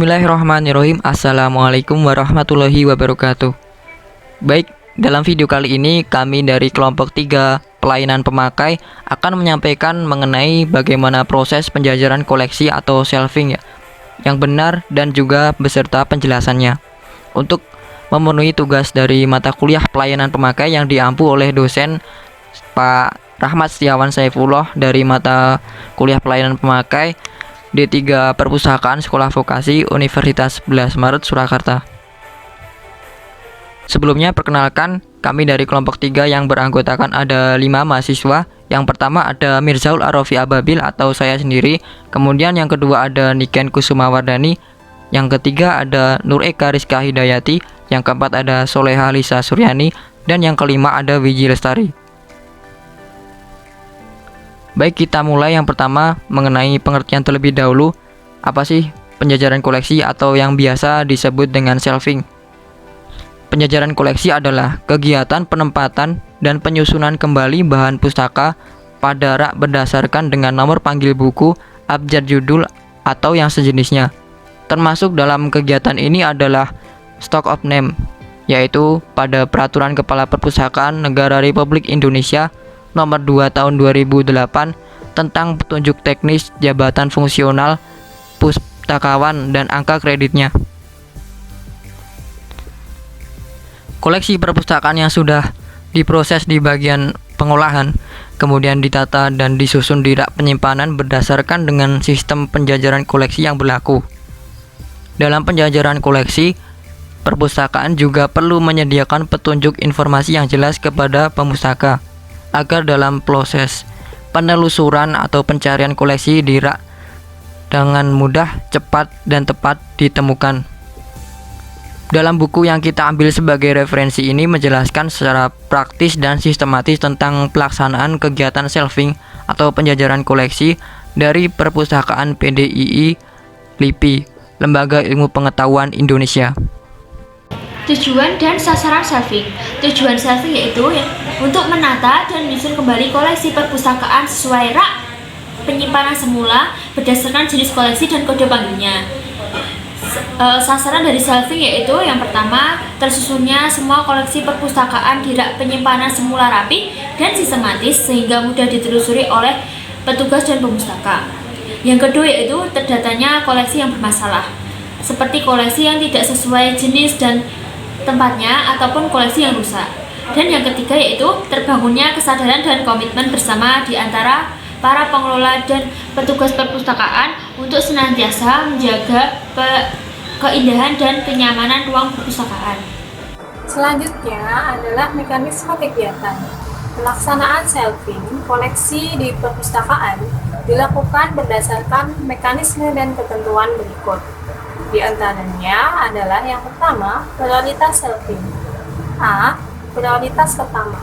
Bismillahirrahmanirrahim. Assalamualaikum warahmatullahi wabarakatuh. Baik, dalam video kali ini kami dari kelompok 3 pelayanan pemakai akan menyampaikan mengenai bagaimana proses penjajaran koleksi atau shelving yang benar dan juga beserta penjelasannya. Untuk memenuhi tugas dari mata kuliah pelayanan pemakai yang diampu oleh dosen Pak Rahmat Setiawan Saifullah dari mata kuliah pelayanan pemakai D3 Perpustakaan Sekolah Vokasi Universitas 11 Maret Surakarta. Sebelumnya perkenalkan, kami dari kelompok 3 yang beranggotakan ada 5 mahasiswa. Yang pertama ada Mirzaul Arafi Ababil atau saya sendiri. Kemudian yang kedua ada Niken Kusumawardani. Yang ketiga ada Nur Eka Rizka Hidayati. Yang keempat ada Soleha Lisa Suryani. Dan yang kelima ada Wiji Lestari. Baik, kita mulai yang pertama mengenai pengertian terlebih dahulu. Apa sih penjajaran koleksi atau yang biasa disebut dengan shelving? Penjajaran koleksi adalah kegiatan penempatan dan penyusunan kembali bahan pustaka pada rak berdasarkan dengan nomor panggil buku, abjad judul, atau yang sejenisnya. Termasuk dalam kegiatan ini adalah stock of name, yaitu pada Peraturan Kepala Perpustakaan Negara Republik Indonesia Nomor 2 Tahun 2008 tentang petunjuk teknis jabatan fungsional pustakawan dan angka kreditnya. Koleksi perpustakaan yang sudah diproses di bagian pengolahan, kemudian ditata dan disusun di rak penyimpanan berdasarkan dengan sistem penjajaran koleksi yang berlaku. Dalam penjajaran koleksi, perpustakaan juga perlu menyediakan petunjuk informasi yang jelas kepada pemustaka, agar dalam proses penelusuran atau pencarian koleksi di rak dengan mudah, cepat, dan tepat ditemukan. Dalam buku yang kita ambil sebagai referensi ini menjelaskan secara praktis dan sistematis tentang pelaksanaan kegiatan shelving atau penjajaran koleksi dari Perpustakaan PDII LIPI, Lembaga Ilmu Pengetahuan Indonesia. Tujuan dan sasaran shelving. Tujuan shelving yaitu untuk menata dan menyusun kembali koleksi perpustakaan sesuai rak penyimpanan semula berdasarkan jenis koleksi dan kode panggilnya. Sasaran dari shelving yaitu yang pertama, tersusunnya semua koleksi perpustakaan di rak penyimpanan semula rapi dan sistematis sehingga mudah ditelusuri oleh petugas dan pemustaka. Yang kedua yaitu terdatanya koleksi yang bermasalah, seperti koleksi yang tidak sesuai jenis dan tempatnya ataupun koleksi yang rusak. Dan yang ketiga yaitu terbangunnya kesadaran dan komitmen bersama di antara para pengelola dan petugas perpustakaan untuk senantiasa menjaga keindahan dan kenyamanan ruang perpustakaan. Selanjutnya adalah mekanisme kegiatan. Pelaksanaan shelving koleksi di perpustakaan dilakukan berdasarkan mekanisme dan ketentuan berikut. Di antaranya adalah yang pertama, prioritas shelving. A. Prioritas pertama,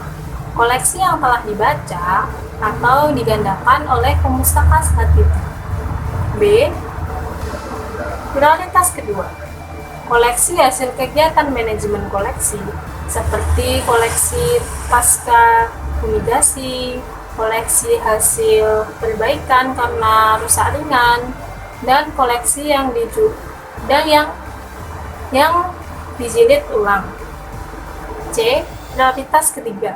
koleksi yang telah dibaca atau digandakan oleh pemustaka saat itu. B. Prioritas kedua, koleksi hasil kegiatan manajemen koleksi seperti koleksi pasca fumigasi, koleksi hasil perbaikan karena rusak ringan, dan koleksi yang dijilid ulang. C. Prioritas ketiga,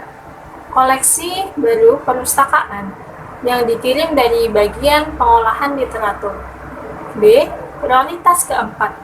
koleksi baru perpustakaan yang dikirim dari bagian pengolahan literatur. B. Prioritas keempat,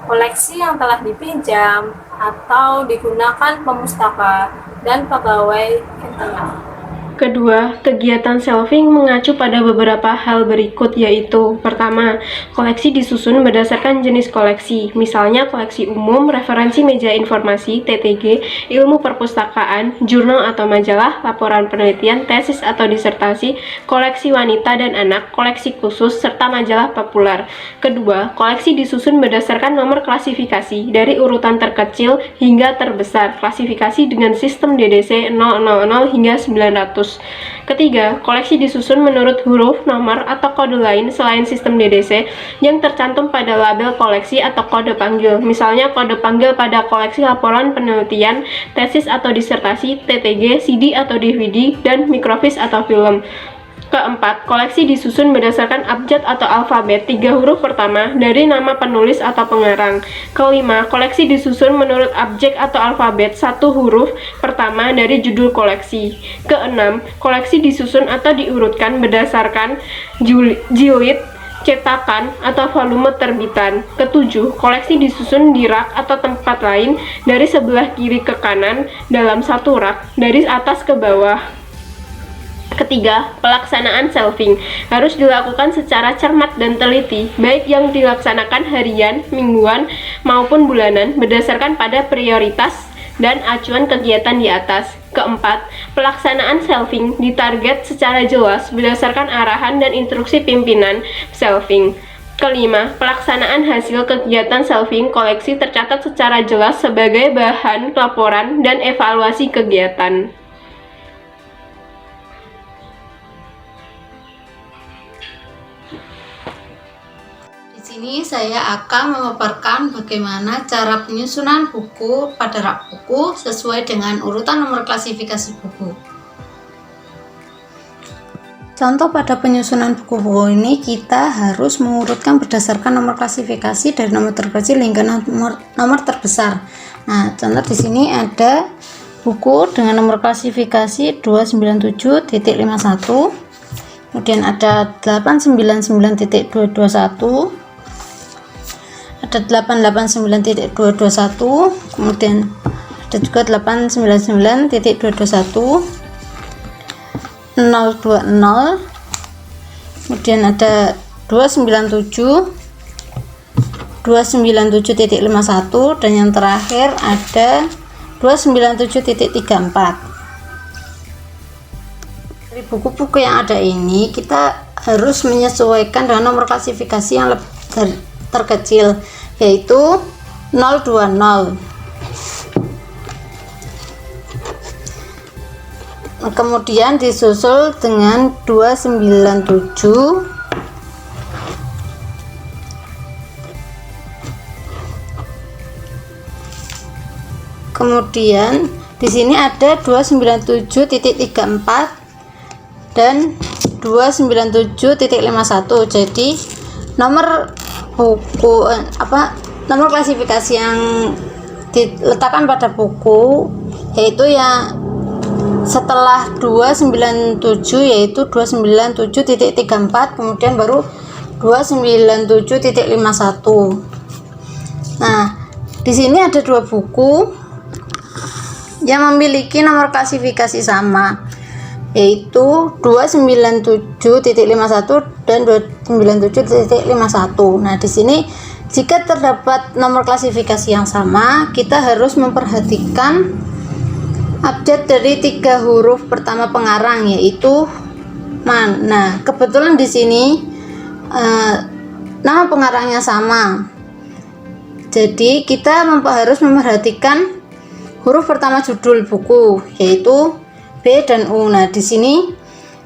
koleksi yang telah dipinjam atau digunakan pemustaka dan pegawai internal. Kedua, kegiatan shelving mengacu pada beberapa hal berikut, yaitu pertama, koleksi disusun berdasarkan jenis koleksi, misalnya koleksi umum, referensi meja informasi, TTG, ilmu perpustakaan, jurnal atau majalah, laporan penelitian, tesis atau disertasi, koleksi wanita dan anak, koleksi khusus, serta majalah populer. Kedua, koleksi disusun berdasarkan nomor klasifikasi dari urutan terkecil hingga terbesar, klasifikasi dengan sistem DDC 000 hingga 900. Ketiga, koleksi disusun menurut huruf, nomor, atau kode lain selain sistem DDC yang tercantum pada label koleksi atau kode panggil. Misalnya kode panggil pada koleksi laporan penelitian, tesis atau disertasi, TTG, CD atau DVD, dan mikrofis atau film. Keempat, koleksi disusun berdasarkan abjad atau alfabet 3 huruf pertama dari nama penulis atau pengarang. Kelima, koleksi disusun menurut abjad atau alfabet 1 huruf pertama dari judul koleksi. Keenam, koleksi disusun atau diurutkan berdasarkan jilid, cetakan, atau volume terbitan. Ketujuh, koleksi disusun di rak atau tempat lain dari sebelah kiri ke kanan dalam satu rak, dari atas ke bawah. Ketiga, pelaksanaan shelving harus dilakukan secara cermat dan teliti, baik yang dilaksanakan harian, mingguan, maupun bulanan berdasarkan pada prioritas dan acuan kegiatan di atas. Keempat, pelaksanaan shelving ditarget secara jelas berdasarkan arahan dan instruksi pimpinan shelving. Kelima, pelaksanaan hasil kegiatan shelving koleksi tercatat secara jelas sebagai bahan laporan dan evaluasi kegiatan. Di sini saya akan memaparkan bagaimana cara penyusunan buku pada rak buku sesuai dengan urutan nomor klasifikasi buku. Contoh pada penyusunan buku-buku ini, kita harus mengurutkan berdasarkan nomor klasifikasi dari nomor terkecil hingga nomor terbesar. Nah, contoh di sini ada buku dengan nomor klasifikasi 297.51, kemudian ada 899.221, ada 889.221, kemudian ada juga 899.221, 020, kemudian ada 297.51, dan yang terakhir ada 297.34. Dari buku-buku yang ada ini, kita harus menyesuaikan dengan nomor klasifikasi yang terkecil, yaitu 020. Kemudian disusul dengan 297, kemudian di sini ada 297.34 dan 297.51. Jadi nomor buku nomor klasifikasi yang diletakkan pada buku yaitu yang setelah 297, yaitu 297.34, kemudian baru 297.51. Nah, di sini ada dua buku yang memiliki nomor klasifikasi sama, yaitu 297.51 dan 297.51. Nah, di sini jika terdapat nomor klasifikasi yang sama, kita harus memperhatikan abjad dari 3 huruf pertama pengarang, yaitu man. Nah, kebetulan di sini nama pengarangnya sama. Jadi kita harus memperhatikan huruf pertama judul buku, yaitu B dan U. Nah, di sini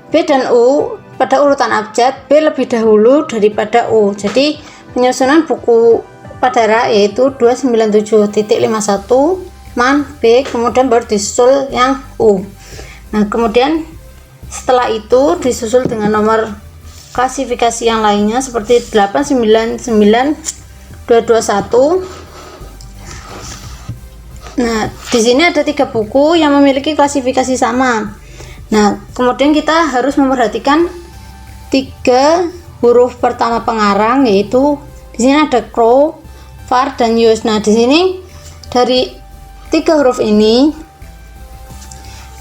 B dan U pada urutan abjad, B lebih dahulu daripada U. Jadi penyusunan buku pada rak yaitu 297.51 man B, kemudian baru disusul yang U. Nah, kemudian setelah itu disusul dengan nomor klasifikasi yang lainnya seperti 899.221. Nah, di sini ada 3 buku yang memiliki klasifikasi sama. Nah, kemudian kita harus memperhatikan 3 huruf pertama pengarang, yaitu di sini ada Crow, Far, dan Yus. Nah, di sini dari 3 huruf ini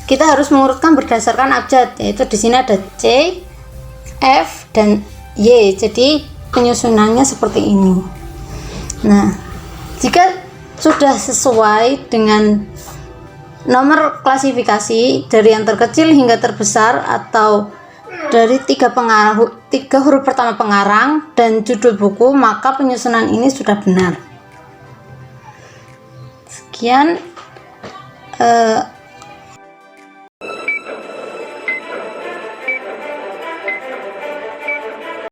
kita harus mengurutkan berdasarkan abjad, yaitu di sini ada C, F, dan Y. Jadi penyusunannya seperti ini. Nah, jika sudah sesuai dengan nomor klasifikasi dari yang terkecil hingga terbesar, atau dari 3 huruf pertama pengarang dan judul buku, maka penyusunan ini sudah benar. Sekian